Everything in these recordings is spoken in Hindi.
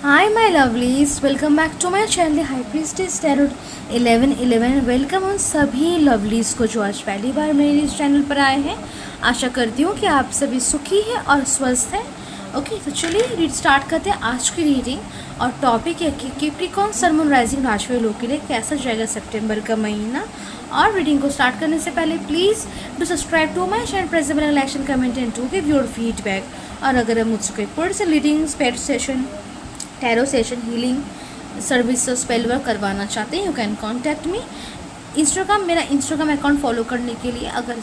Hi my lovelies, welcome back to my channel High Priestess Tarot 1111। Welcome उन सभी लवलीज़ को जो आज पहली बार मेरे इस चैनल पर आए हैं। आशा करती हूँ कि आप सभी सुखी हैं और स्वस्थ हैं। ओके, तो चलिए रीड स्टार्ट करते हैं आज की रीडिंग। और टॉपिक है कि कैप्रिकॉर्न सन मून राइजिंग राशि वाले लोगों के लिए कैसा जाएगा सितंबर का महीना। और रीडिंग को स्टार्ट करने से पहले please do subscribe to my channel, press the bell icon, comment and to give your feedback. और अगर आप मुझसे कोई personal reading, spade session, tarot session, healing service, spell work करवाना चाहते हैं, यू कैन कॉन्टैक्ट मी। मेरा इंस्टाग्राम अकाउंट फॉलो करने के लिए अगर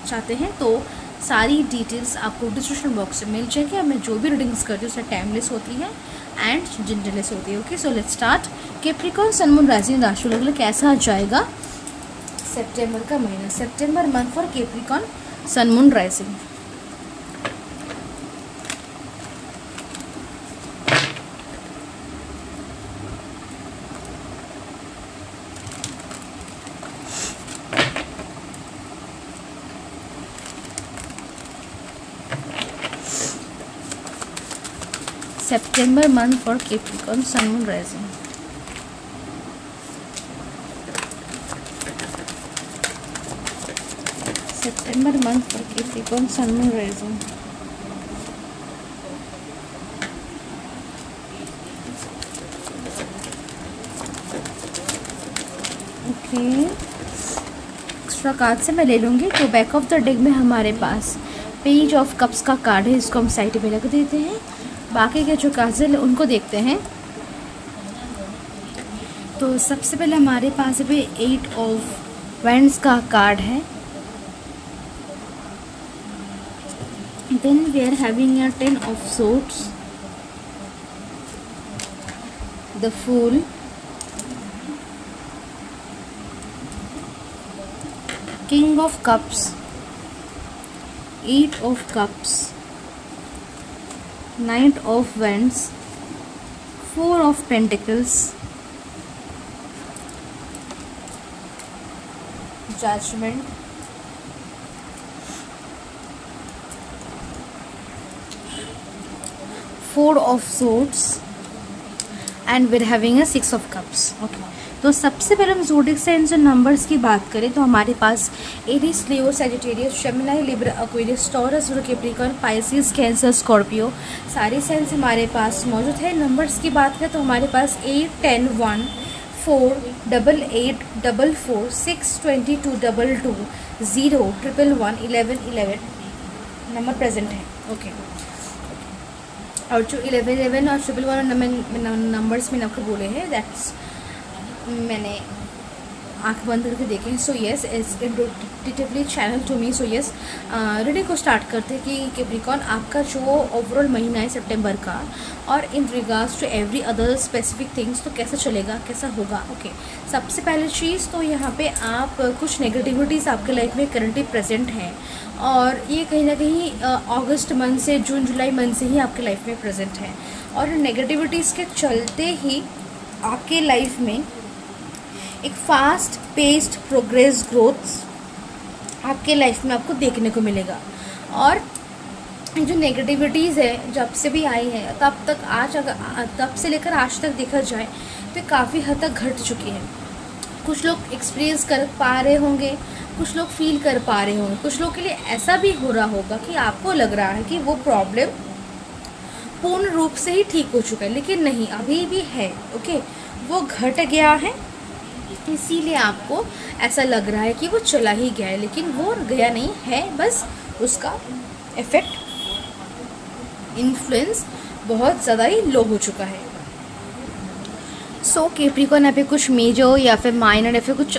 चाहते हैं तो सारी डिटेल्स आपको डिस्क्रिप्शन बॉक्स में मिल जाएगी। मैं जो भी रीडिंग्स करती हूँ उससे टाइमलेस होती है एंड जेंडरलेस होती है। Okay, so let's start. Capricorn sun moon rising राशि वालों के लिए कैसा जाएगा सितंबर का महीना, September month for Capricorn sun moon rising. September month for Capricorn Sun Moon Rising. September month for Capricorn Sun Moon Rising. Okay, extra card से मैं ले लूँगी। तो बैक ऑफ द डेक में हमारे पास पेज ऑफ कप्स का कार्ड है, इसको हम साइड पे रख देते हैं। बाकी के जो कार्ड्स हैं उनको देखते हैं। तो सबसे पहले हमारे पास भी 8 ऑफ वैंड्स का कार्ड है। Then we are having a 10 of swords, the fool, king of cups, 8 of cups, Knight of Wands, 4 of Pentacles, Judgment, Four of Swords, and we're having a 6 of Cups. Okay, तो सबसे पहले हम ज़ोडिक साइंस और नंबर्स की बात करें तो हमारे पास Aries, Leo, Sagittarius, Gemini, Libra, Aquarius, Taurus, Capricorn, Pisces, Cancer, Scorpio सारे साइंस हमारे पास मौजूद है। नंबर्स की बात करें तो हमारे पास 8, 10, 1, 4, 8, 8, 4, 4, 6, 22, 22, 0, 1, 1, 11, 11 नंबर प्रेजेंट है। ओके, और जो 11, 11 और 1, 1 नंबर्स मैंने आपको बोले हैं, दैट्स मैंने आँख बंद करके देखें। So yes, it's intuitively channel to me. So yes, reading को स्टार्ट करते हैं कि कैप्रिकॉर्न आपका जो ओवरऑल महीना है सितंबर का, और in regards to every other specific things, तो कैसा चलेगा, कैसा होगा। ओके, सबसे पहले चीज़ तो यहाँ पे आप कुछ नेगेटिविटीज़ आपके लाइफ में करंटली प्रेजेंट हैं, और ये कहीं ना कहीं अगस्त मंथ से जून जुलाई मंथ से ही आपके लाइफ में प्रेजेंट है। और नेगेटिविटीज़ के चलते ही आपके लाइफ में एक फास्ट पेस्ड प्रोग्रेस ग्रोथ आपके लाइफ में आपको देखने को मिलेगा। और जो नेगेटिविटीज़ है जब से भी आई है तब से लेकर आज तक देखा जाए तो काफ़ी हद तक घट चुकी है। कुछ लोग एक्सपीरियंस कर पा रहे होंगे, कुछ लोग फील कर पा रहे होंगे, कुछ लोग के लिए ऐसा भी हो रहा होगा कि आपको लग रहा है कि वो प्रॉब्लम पूर्ण रूप से ही ठीक हो चुका है, लेकिन नहीं, अभी भी है। ओके, वो घट गया है, इसीलिए आपको ऐसा लग रहा है कि वो चला ही गया है, लेकिन वो गया नहीं है, बस उसका इफेक्ट, इन्फ्लुएंस बहुत ज़्यादा ही लो हो चुका है। सो कैप्रिकॉर्न यहाँ पे कुछ मेजर या फिर माइनर या फिर कुछ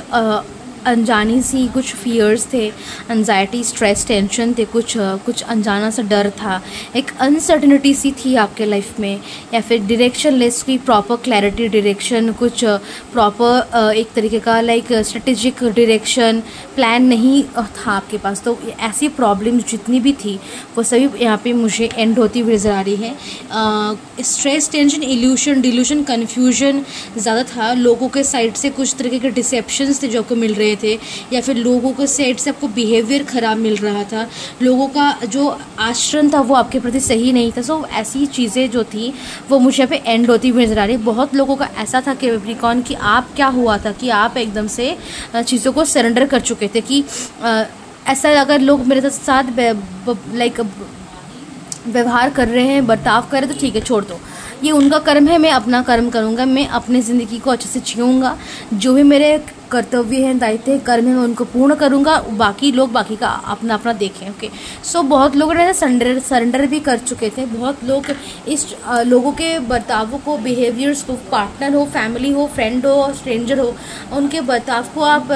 अनजानी सी कुछ फियर्स थे, एंजाइटी, स्ट्रेस, टेंशन थे, कुछ अनजाना सा डर था, एक अनसर्टेनिटी सी थी आपके लाइफ में, या फिर डायरेक्शन लेस की प्रॉपर क्लैरिटी डायरेक्शन, कुछ प्रॉपर एक तरीके का लाइक स्ट्रेटेजिक डायरेक्शन प्लान नहीं था आपके पास। तो ऐसी प्रॉब्लम्स जितनी भी थी वो सभी यहाँ पे मुझे एंड होती हुई नजर आ रही है। स्ट्रेस, टेंशन, डिल्यूशन, कन्फ्यूजन ज़्यादा था। लोगों के साइड से कुछ तरीके के डिसेप्शंस थे जो आपको मिल रहे थे, या फिर लोगों के साइड से आपको बिहेवियर ख़राब मिल रहा था, लोगों का जो आचरण था वो आपके प्रति सही नहीं था। सो ऐसी चीज़ें जो थी वो मुझे यहाँ पे एंड होती हुई नज़र आ रही। बहुत लोगों का ऐसा था कैप्रिकॉर्न कि आप क्या हुआ था कि आप एकदम से चीज़ों को सरेंडर कर चुके थे कि ऐसा अगर लोग मेरे साथ लाइक व्यवहार कर रहे हैं, बर्ताव कर रहे हैं तो ठीक है, छोड़ दो, ये उनका कर्म है, मैं अपना कर्म करूँगा, मैं अपनी ज़िंदगी को अच्छे से जीऊँगा, जो भी मेरे कर्तव्य हैं, दायित्व है, कर्म है, मैं उनको पूर्ण करूँगा, बाकी लोग बाकी का अपना अपना देखें। ओके, सो बहुत लोग ने सरेंडर भी कर चुके थे। बहुत लोग इस लोगों के बर्तावों को, बिहेवियर्स को, पार्टनर हो, फैमिली हो, फ्रेंड हो, स्ट्रेंजर हो, उनके बर्ताव को आप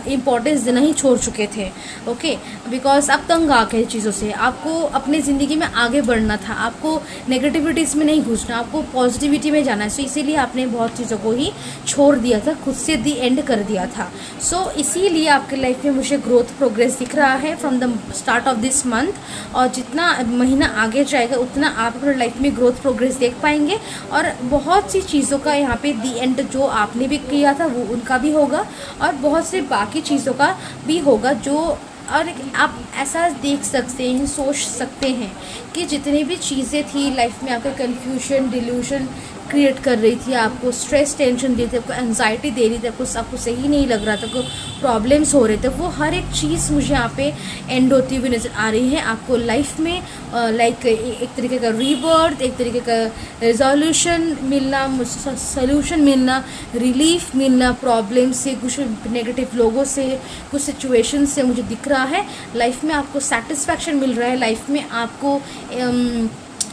इम्पोर्टेंस देना ही छोड़ चुके थे। ओके, बिकॉज आप तंग आ गए चीज़ों से, आपको अपनी ज़िंदगी में आगे बढ़ना था, आपको नेगेटिविटीज़ में नहीं घुसना, आपको पॉजिटिविटी में जाना है। सो इसीलिए आपने बहुत चीज़ों को ही छोड़ दिया था, खुद से दी एंड कर दिया था। सो इसीलिए आपके लाइफ में मुझे ग्रोथ प्रोग्रेस दिख रहा है from the start of this month, और जितना महीना आगे जाएगा उतना आप अपने लाइफ में ग्रोथ प्रोग्रेस देख पाएंगे, और बहुत सी चीज़ों का यहाँ पे दी एंड जो आपने भी किया था वो उनका भी होगा, और बहुत सी बाकी चीज़ों का भी होगा जो, और आप ऐसा देख सकते हैं, सोच सकते हैं कि जितनी भी चीज़ें थी लाइफ में आपके कन्फ्यूजन, डिल्यूजन क्रिएट कर रही थी, आपको स्ट्रेस, टेंशन दे रही थी, आपको एंजाइटी दे रही थी, आपको सही नहीं लग रहा था, आपको प्रॉब्लम्स हो रहे थे, वो हर एक चीज़ मुझे यहाँ पे एंड होती हुई नज़र आ रही है। आपको लाइफ में लाइक एक तरीके का रीबर्थ, एक तरीके का रिजोल्यूशन मिलना, सोल्यूशन मिलना, रिलीफ मिलना प्रॉब्लम से, कुछ नेगेटिव लोगों से, कुछ सिचुएशन से मुझे दिख रहा है। लाइफ में आपको सेटिस्फैक्शन मिल रहा है, लाइफ में आपको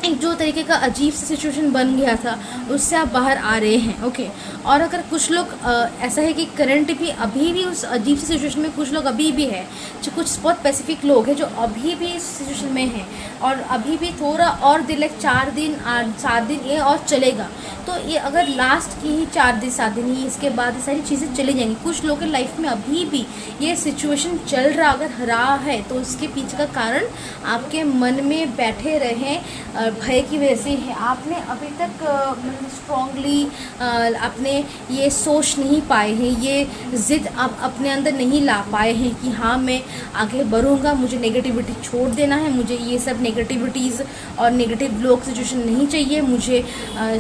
एक जो तरीके का अजीब सा सिचुएशन बन गया था उससे आप बाहर आ रहे हैं। ओके, और अगर कुछ लोग ऐसा है कि करंट भी अभी भी उस अजीब सी सिचुएशन में, कुछ लोग अभी भी है, जो कुछ बहुत स्पेसिफिक लोग हैं जो अभी भी इस सिचुएशन में हैं, और अभी भी थोड़ा और दिन, लाइक 4 दिन 7 दिन ये और चलेगा, तो ये अगर लास्ट की ही 4 दिन 7 दिन ही, इसके बाद ये सारी चीज़ें चली जाएंगी। कुछ लोगों की लाइफ में अभी भी ये सिचुएशन चल रहा है तो उसके पीछे का कारण आपके मन में बैठे रहे भय की वजह से है। आपने अभी तक स्ट्रांगली अपने ये सोच नहीं पाए हैं, ये ज़िद आप अपने अंदर नहीं ला पाए हैं कि हाँ मैं आगे बढ़ूँगा, मुझे नेगेटिविटी छोड़ देना है, मुझे ये सब नेगेटिविटीज़ और नेगेटिव लोग सिचुएशन नहीं चाहिए, मुझे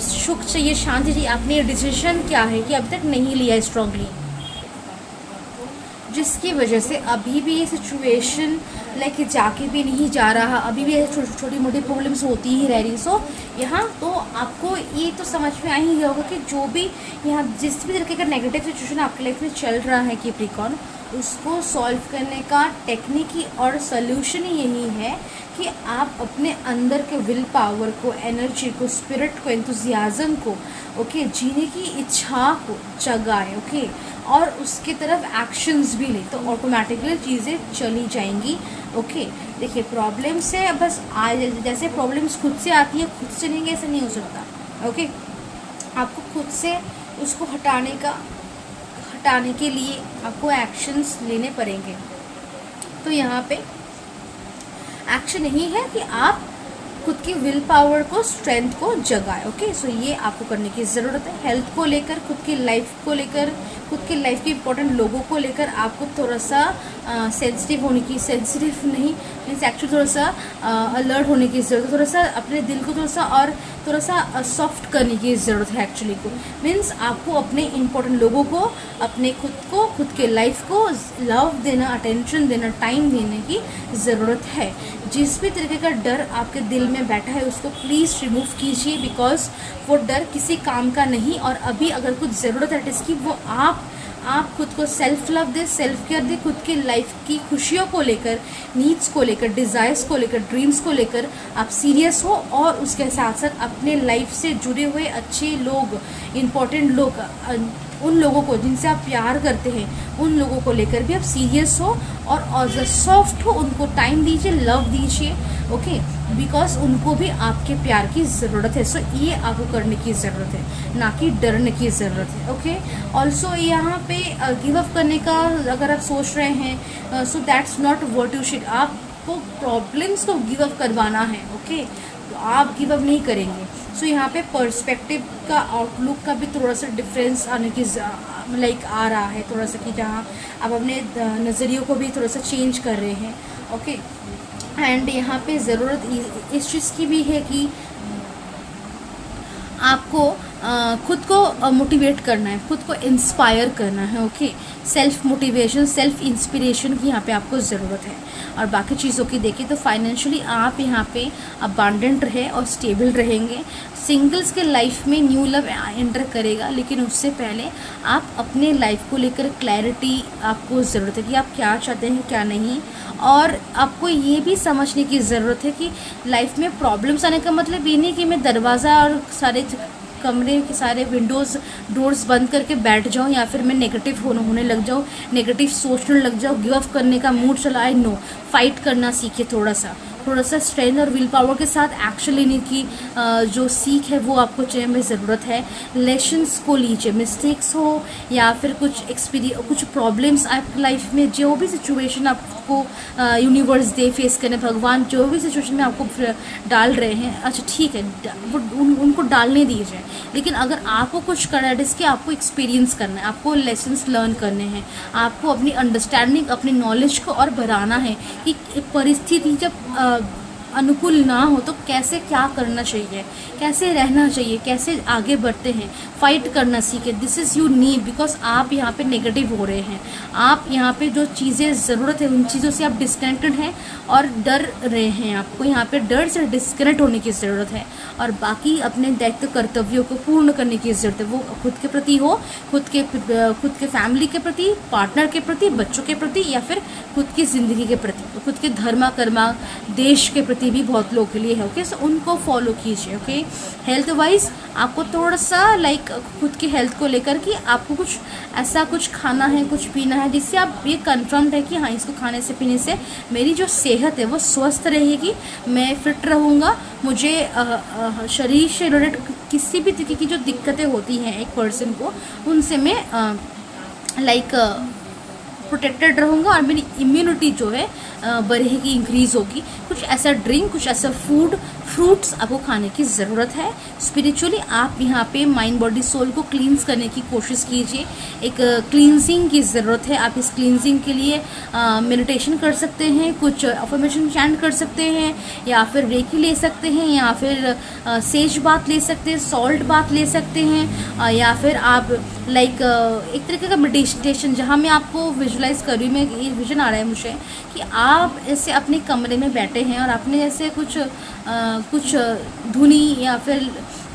सुख चाहिए, शांति चाहिए। आपने ये डिसीजन क्या है कि अभी तक नहीं लिया स्ट्रांगली, जिसकी वजह से अभी भी ये सिचुएशन लाइक जाके भी नहीं जा रहा, अभी भी छोटी मोटी प्रॉब्लम्स होती ही रह रही। सो यहाँ तो आपको ये तो समझ में आ ही गया होगा कि जो भी यहाँ जिस भी तरीके का नेगेटिव सिचुएशन आपके लाइफ में चल रहा है कैप्रिकॉर्न, उसको सॉल्व करने का टेक्निक ही और सोल्यूशन ही यही है कि आप अपने अंदर के विल पावर को, एनर्जी को, स्पिरिट को, एंथुजियाज्म को, ओके, जीने की इच्छा को जगाएं, ओके, और उसके तरफ एक्शंस भी ले, तो ऑटोमेटिकली चीज़ें चली जाएंगी। ओके, देखिए प्रॉब्लम से बस जैसे प्रॉब्लम्स खुद से आती है, खुद से नहीं, ऐसा नहीं हो सकता। ओके, आपको खुद से उसको हटाने के लिए आपको एक्शंस लेने पड़ेंगे। तो यहाँ पे एक्शन यही है कि आप खुद की विल पावर को, स्ट्रेंथ को जगाए। ओके, सो ये आपको करने की ज़रूरत है। हेल्थ को लेकर, खुद की लाइफ को लेकर, खुद की लाइफ के इंपॉर्टेंट लोगों को लेकर आपको थोड़ा सा सेंसिटिव होने की, सेंसिटिव नहीं मीन्स एक्चुअली थोड़ा सा अलर्ट होने की ज़रूरत है, थोड़ा सा अपने दिल को थोड़ा सा सॉफ्ट करने की ज़रूरत है। एक्चुअली को मीन्स आपको अपने इंपॉर्टेंट लोगों को, अपने खुद को, खुद के लाइफ को लव देना, अटेंशन देना, टाइम देने की ज़रूरत है। जिस भी तरीके का डर आपके दिल में बैठा है उसको प्लीज़ रिमूव कीजिए, बिकॉज वो डर किसी काम का नहीं। और अभी अगर कुछ ज़रूरत है इसकी, वो आप खुद को self love they, self care दे, खुद की लाइफ की खुशियों को लेकर, नीड्स को लेकर, डिज़ायर्स को लेकर, ड्रीम्स को लेकर आप सीरियस हो, और उसके साथ साथ अपने लाइफ से जुड़े हुए अच्छे लोग, इम्पोर्टेंट लोग, उन लोगों को जिनसे आप प्यार करते हैं, उन लोगों को लेकर भी आप सीरियस हो और सॉफ्ट हो, उनको टाइम दीजिए, लव दीजिए। ओके, बिकॉज उनको भी आपके प्यार की ज़रूरत है। सो ये आपको करने की ज़रूरत है, ना कि डरने की ज़रूरत है। ओके, ऑल्सो यहाँ पे गिव अप करने का अगर आप सोच रहे हैं, so that's not what you should. आपको प्रॉब्लम्स को गिव अप करवाना है। ओके, तो आप गिव अप नहीं करेंगे। सो यहाँ पे पर्सपेक्टिव का, आउटलुक का भी थोड़ा सा डिफरेंस आने की लाइक आ रहा है थोड़ा सा, कि जहाँ आप अपने नज़रियों को भी थोड़ा सा चेंज कर रहे हैं। ओके, एंड यहाँ पे ज़रूरत इस चीज़ की भी है कि आपको खुद को मोटिवेट करना है, खुद को इंस्पायर करना है। Okay, self motivation, self inspiration की यहाँ पे आपको ज़रूरत है। और बाकी चीज़ों की देखिए तो फाइनेंशियली आप यहाँ पे अबांडेंट रहे और स्टेबल रहेंगे। सिंगल्स के लाइफ में न्यू लव एंटर करेगा, लेकिन उससे पहले आप अपने लाइफ को लेकर क्लैरिटी आपको ज़रूरत है कि आप क्या चाहते हैं क्या नहीं। और आपको ये भी समझने की ज़रूरत है कि लाइफ में प्रॉब्लम्स आने का मतलब ये नहीं कि मैं दरवाज़ा और सारे कमरे के सारे विंडोज़ डोर्स बंद करके बैठ जाऊँ या फिर मैं नेगेटिव होने लग जाऊँ, नेगेटिव सोचने लग जाऊँ, गिव अप करने का मूड चला आए। नो, फाइट करना सीखे, थोड़ा सा स्ट्रेंथ और विल पावर के साथ एक्शन लेने की जो सीख है वो आपको चाहिए में ज़रूरत है। लेसन्स को लीजिए, मिस्टेक्स हो या फिर कुछ प्रॉब्लम्स आपकी लाइफ में, जो भी सिचुएशन आपको यूनिवर्स दे फेस करने, भगवान जो भी सिचुएशन में आपको डाल रहे हैं, अच्छा ठीक है वो उनको डालने दीजिए। लेकिन अगर आपको कुछ करना है इसके आपको एक्सपीरियंस करना है, आपको लेसन्स लर्न करने हैं, आपको अपनी अंडरस्टैंडिंग, अपनी नॉलेज को और बढ़ाना है कि परिस्थिति जब अनुकूल ना हो तो कैसे क्या करना चाहिए, कैसे रहना चाहिए, कैसे आगे बढ़ते हैं, फाइट करना सीखे। This is you need, because आप यहाँ पे नेगेटिव हो रहे हैं, आप यहाँ पे जो चीज़ें ज़रूरत है उन चीज़ों से आप डिस्कनेक्टेड हैं और डर रहे हैं। आपको यहाँ पे डर से डिस्कनेक्ट होने की ज़रूरत है और बाकी अपने दायित्व कर्तव्यों को पूर्ण करने की ज़रूरत है। वो खुद के प्रति हो, खुद के फैमिली के प्रति, पार्टनर के प्रति, बच्चों के प्रति, या फिर खुद की ज़िंदगी के प्रति, खुद के धर्मा कर्मा, देश के प्रति भी बहुत लोगों के लिए है। ओके, सो उनको फॉलो कीजिए। ओके, हेल्थ वाइज आपको थोड़ा सा लाइक खुद की हेल्थ को लेकर कि आपको कुछ ऐसा कुछ खाना है, कुछ पीना है जिससे आप ये कन्फर्म्ड है कि हाँ इसको खाने से पीने से मेरी जो सेहत है वो स्वस्थ रहेगी, मैं फिट रहूँगा, मुझे शरीर से रिलेटेड किसी भी तरीके की जो दिक्कतें होती हैं एक पर्सन को, उनसे मैं लाइक प्रोटेक्टेड रहूँगा और मेरी इम्यूनिटी जो है बढ़ेगी, इंक्रीज होगी। कुछ ऐसा ड्रिंक, कुछ ऐसा फूड, फ्रूट्स आपको खाने की ज़रूरत है। स्पिरिचुअली आप यहाँ पे माइंड बॉडी सोल को क्लींस करने की कोशिश कीजिए। एक क्लींजिंग की ज़रूरत है। आप इस क्लींजिंग के लिए मेडिटेशन कर सकते हैं, कुछ अफर्मेशन चैंट कर सकते हैं, या फिर रेकी ले सकते हैं, या फिर सेज बात ले सकते हैं, सॉल्ट बात ले सकते हैं, या फिर आप लाइक एक तरीके का मेडिटेशन जहाँ मैं आपको विजुलाइज कर रही हूँ, मैं ये विजन आ रहा है मुझे कि आप ऐसे अपने कमरे में बैठे हैं और आपने जैसे कुछ धुनी या फिर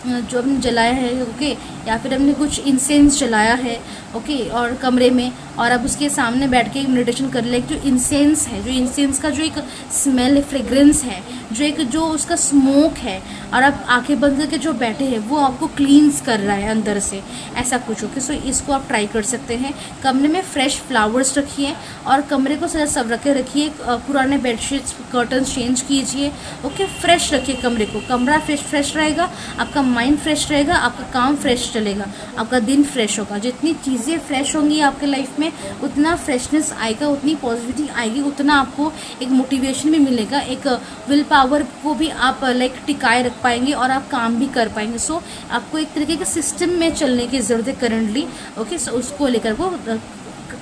जो हमने जलाया है, ओके, या फिर हमने कुछ इंसेंस जलाया है, ओके, और कमरे में, और अब उसके सामने बैठ के मेडिटेशन कर ले। जो इंसेंस है, जो इंसेंस का जो एक स्मेल, फ्रेग्रेंस है, जो उसका स्मोक है, और आप आंखें बंद करके जो बैठे हैं वो आपको क्लींस कर रहा है अंदर से, ऐसा कुछ। ओके, सो इसको आप ट्राई कर सकते हैं। कमरे में फ्रेश फ्लावर्स रखिए और कमरे को सजा सब रखे रखिए। पुराने बेडशीट्स, कर्टन्स चेंज कीजिए। ओके, फ्रेश रखिए कमरे को, कमरा फ्रेश रहेगा, आपका माइंड फ्रेश रहेगा, आपका काम फ्रेश चलेगा, आपका दिन फ्रेश होगा। जितनी चीज़ें फ्रेश होंगी आपके लाइफ में उतना फ्रेशनेस आएगा, उतनी पॉजिटिविटी आएगी, उतना आपको एक मोटिवेशन भी मिलेगा, एक विल पावर को भी आप लाइक टिकाए रख पाएंगे और आप काम भी कर पाएंगे। सो आपको एक तरीके के सिस्टम में चलने की ज़रूरत है करंटली। ओके, सो उसको लेकर को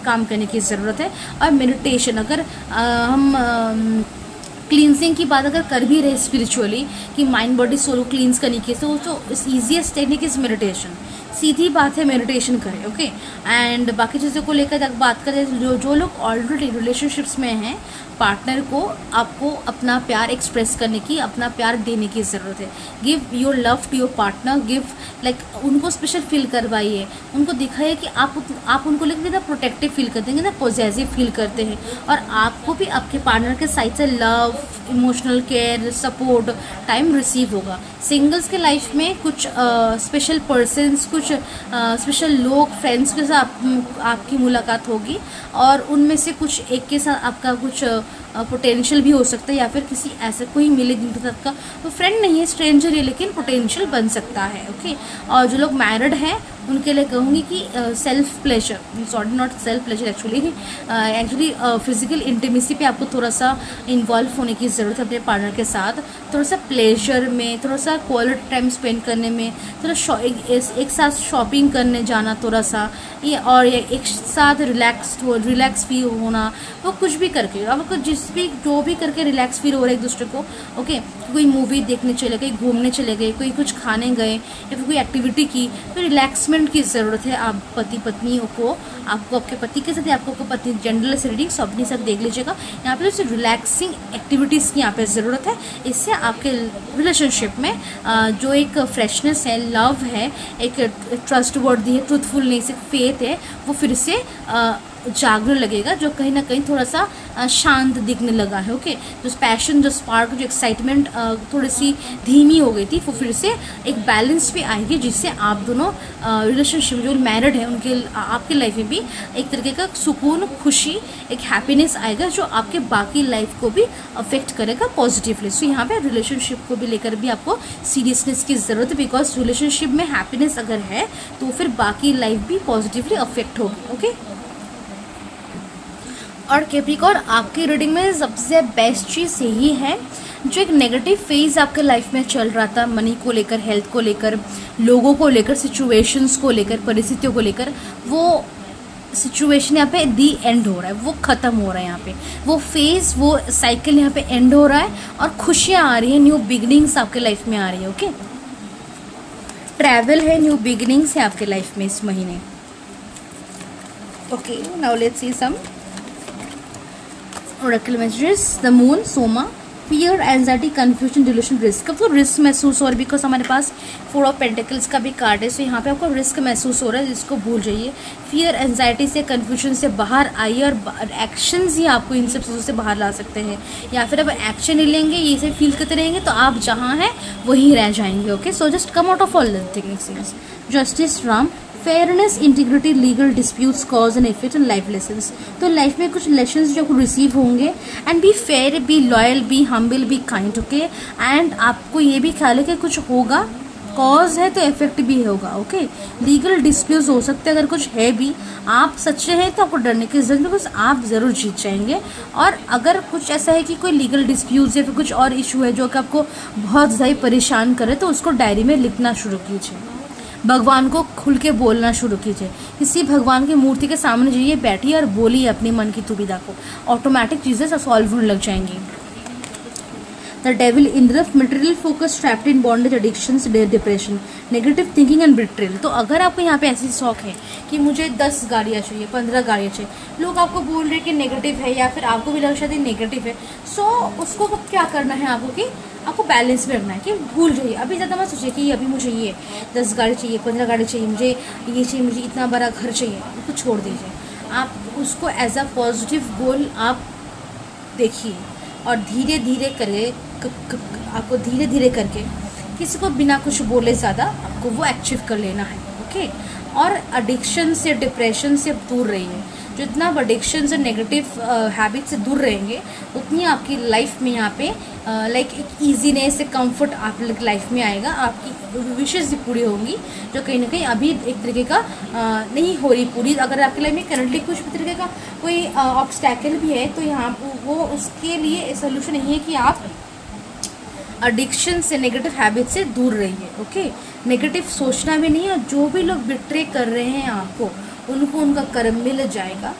काम करने की ज़रूरत है। और मेडिटेशन, अगर हम क्लींजिंग की बात अगर कर भी रहे स्पिरिचुअली कि माइंड बॉडी सोल क्लींस करने की, तो ईजीएस्ट टेक्निक इज़ मेडिटेशन। सीधी बात है, मेडिटेशन करें। ओके, एंड बाकी चीज़ों को लेकर बात करें, जो लोग ऑलरेडी रिलेशनशिप्स में हैं, पार्टनर को आपको अपना प्यार एक्सप्रेस करने की, अपना प्यार देने की ज़रूरत है। Give your love to your partner, give like उनको स्पेशल फील करवाइए, उनको दिखाइए कि आप उनको लेकर कितना प्रोटेक्टिव फील करते हैं, कितना पॉजिटिव फील करते हैं, और आपको भी आपके पार्टनर के साइड से love, emotional care, support, time receive होगा। सिंगल्स के लाइफ में कुछ स्पेशल पर्सन्स, कुछ स्पेशल लोग, फ्रेंड्स के साथ आपकी मुलाकात होगी और उनमें से कुछ एक के साथ आपका कुछ पोटेंशियल भी हो सकता है, या फिर किसी ऐसे कोई मिले जिनके साथ का तो फ्रेंड नहीं है, स्ट्रेंजर है, लेकिन पोटेंशियल बन सकता है। ओके, और जो लोग मैरिड हैं उनके लिए कहूँगी कि self pleasure, sorry not self pleasure, actually physical intimacy पे आपको थोड़ा सा इन्वॉल्व होने की ज़रूरत है अपने पार्टनर के साथ। थोड़ा सा प्लेजर में, थोड़ा सा क्वालिटी टाइम स्पेंड करने में, थोड़ा एक साथ शॉपिंग करने जाना थोड़ा सा, ये और ये एक साथ रिलैक्स फील होना, वो कुछ भी करके आपको जो भी करके रिलैक्स फील हो रहा है एक दूसरे को। ओके, कोई मूवी देखने चले गए, घूमने चले गए, कोई कुछ खाने गए या फिर कोई एक्टिविटी की, तो रिलैक्समेंट की ज़रूरत है आप पति पत्नियों को। आपको आपके पति के साथ या आपको पति जेंडरलेस रीडिंग सब अपने साथ देख लीजिएगा। यहाँ पे जो रिलैक्सिंग एक्टिविटीज़ की यहाँ पे ज़रूरत है, इससे आपके रिलेशनशिप में जो एक फ्रेशनेस है, लव है, एक ट्रस्ट वर्दी है, ट्रूथफुलनेस, एक फेथ है, वो फिर से जागने लगेगा, जो कहीं ना कहीं थोड़ा सा शांत दिखने लगा है। ओके, जो पैशन, जो स्पार्क, जो एक्साइटमेंट थोड़ी सी धीमी हो गई थी, वो फिर से एक बैलेंस पे आएगी, जिससे आप दोनों रिलेशनशिप जो मैरिड है उनके आपके लाइफ में भी एक तरीके का सुकून, खुशी, एक हैप्पीनेस आएगा, जो आपके बाकी लाइफ को भी अफेक्ट करेगा पॉजिटिवली। सो यहाँ पे रिलेशनशिप को भी लेकर भी आपको सीरियसनेस की ज़रूरत है, बिकॉज रिलेशनशिप में हैप्पीनेस अगर है तो फिर बाकी लाइफ भी पॉजिटिवली अफेक्ट होगी। ओके, और कैप्रिकॉर्न आपकी रीडिंग में सबसे बेस्ट चीज़ यही है, जो एक नेगेटिव फेज आपके लाइफ में चल रहा था, मनी को लेकर, हेल्थ को लेकर, लोगों को लेकर, सिचुएशंस को लेकर, परिस्थितियों को लेकर, वो सिचुएशन यहाँ पे दी एंड हो रहा है, वो ख़त्म हो रहा है। यहाँ पे वो फेज, वो साइकिल यहाँ पे एंड हो रहा है, और खुशियाँ आ रही हैं, न्यू बिगनिंग्स आपके लाइफ में आ रही है। ओके, ट्रैवल है, न्यू बिगनिंग्स है आपके लाइफ में इस महीने। Okay, now let's see some oracle messages. The moon, Soma, fear, anxiety, confusion, delusion, risk. आपको रिस्क महसूस हो रहा है, बिकॉज हमारे पास 4 ऑफ पेंटिकल्स का भी कार्ड है, सो यहाँ पे आपको रिस्क महसूस हो रहा है, जिसको भूल जाइए। फियर, एंजाइटी से, कन्फ्यूजन से बाहर आइए, और एक्शंस ही आपको इन सब चीज़ों से बाहर ला सकते हैं, या फिर अब एक्शन नहीं लेंगे, ये से फील करते रहेंगे तो आप जहाँ हैं वहीं रह जाएंगे। Okay, so just come out of all the things. Justice, Ram, fairness, integrity, legal disputes, cause and effect and life lessons. तो लाइफ में कुछ लेसन्स जो आपको रिसीव होंगे, and be fair, be loyal, be humble, be kind. Okay, and आपको ये भी ख्याल है कि कुछ होगा, कॉज है तो इफेक्ट भी होगा। ओके, लीगल डिस्प्यूट्स हो सकते हैं, अगर कुछ है भी, आप सच्चे हैं तो आपको डरने की जरूरत नहीं, बिकॉज आप ज़रूर जीत जाएंगे। और अगर कुछ ऐसा है कि कोई लीगल डिस्प्यूट्स या फिर कुछ और इशू है जो कि आपको बहुत ज़्यादा परेशान करे, तो उसको डायरी में लिखना शुरू कीजिए, भगवान को खुल के बोलना शुरू कीजिए, किसी भगवान की मूर्ति के सामने जाइए, बैठिए और बोलिए अपनी मन की दुविधा को, ऑटोमेटिक चीज़ें सॉल्व होने लग जाएंगी। The devil, Indra, material focus, trapped in bondage, addictions, depression, negative thinking and betrayal. तो अगर आपको यहाँ पे ऐसी शौक है कि मुझे 10 गाड़ियाँ चाहिए, 15 गाड़ियाँ चाहिए, लोग आपको बोल रहे हैं कि नेगेटिव है, या फिर आपको भी लग शायद नेगेटिव है, सो उसको क्या करना है आपको कि आपको बैलेंस में रखना है, कि भूल जाइए, अभी ज़्यादा मत सोचिए कि अभी मुझे ये 10 गाड़ी चाहिए, 15 गाड़ी चाहिए, मुझे ये चाहिए, मुझे इतना बड़ा घर चाहिए, उसको छोड़ दीजिए। आप उसको एज अ पॉजिटिव गोल आप देखिए, और धीरे धीरे आपको धीरे धीरे करके किसी को बिना कुछ बोले ज़्यादा आपको वो अचीव कर लेना है। ओके, और एडिक्शन से, डिप्रेशन से दूर रहिए। जितना आप एडिक्शन से, नेगेटिव हैबिट से दूर रहेंगे, उतनी आपकी लाइफ में यहाँ पे लाइक एक ईजीनेस, एक कंफर्ट आप लाइफ में आएगा, आपकी विशेष भी पूरी होंगी, जो कहीं ना कहीं अभी एक तरीके का नहीं हो रही पूरी। अगर आपकी लाइफ में करंटली कुछ भी तरीके का कोई ऑब्स्टैकल भी है, तो यहाँ वो उसके लिए सोल्यूशन यही है कि आप एडिक्शन से, नेगेटिव हैबिट से दूर रहिए। ओके, नेगेटिव सोचना भी नहीं है, और जो भी लोग बिट्रे कर रहे हैं आपको, उनको उनका कर्म मिल जाएगा।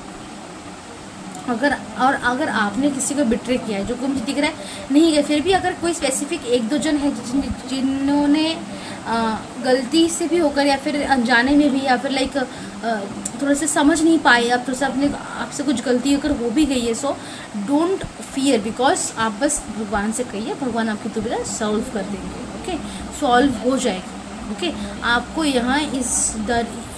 अगर आपने किसी को बिट्रे किया है, जो कि मुझे दिख रहा है नहीं है, फिर भी अगर कोई स्पेसिफिक 1-2 जन है जिन्होंने गलती से भी होकर, या फिर अनजाने में भी, या फिर लाइक थोड़ा सा समझ नहीं पाए, आप थोड़ा सा आपसे कुछ गलती होकर हो भी गई है, सो डोंट फियर, बिकॉज आप बस भगवान से कहिए, भगवान आपकी दुविधा सॉल्व कर देंगे। ओके, सॉल्व हो जाएगी। ओके, आपको यहाँ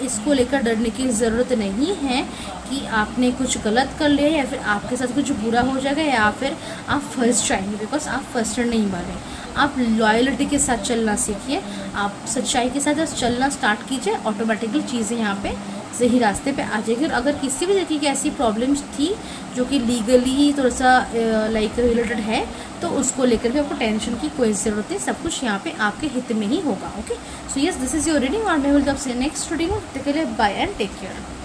इसको लेकर डरने की ज़रूरत नहीं है कि आपने कुछ गलत कर लिया, या फिर आपके साथ कुछ बुरा हो जाएगा, या फिर आप फंस जाएंगे, बिकॉज आप फंसर नहीं वाले। आप लॉयल्टी के साथ चलना सीखिए, आप सच्चाई के साथ चलना स्टार्ट कीजिए, ऑटोमेटिकली चीज़ें यहाँ पे सही रास्ते पे आ जाएगी। और अगर किसी भी तरीके की ऐसी प्रॉब्लम्स थी जो कि लीगली थोड़ा सा लाइक रिलेटेड है, तो उसको लेकर भी आपको टेंशन की कोई ज़रूरत नहीं, सब कुछ यहाँ पे आपके हित में ही होगा। Okay, so yes, this is your reading और मैं विल आपसे नेक्स्ट रीडिंग। तब तक के लिए बाय एंड टेक केयर।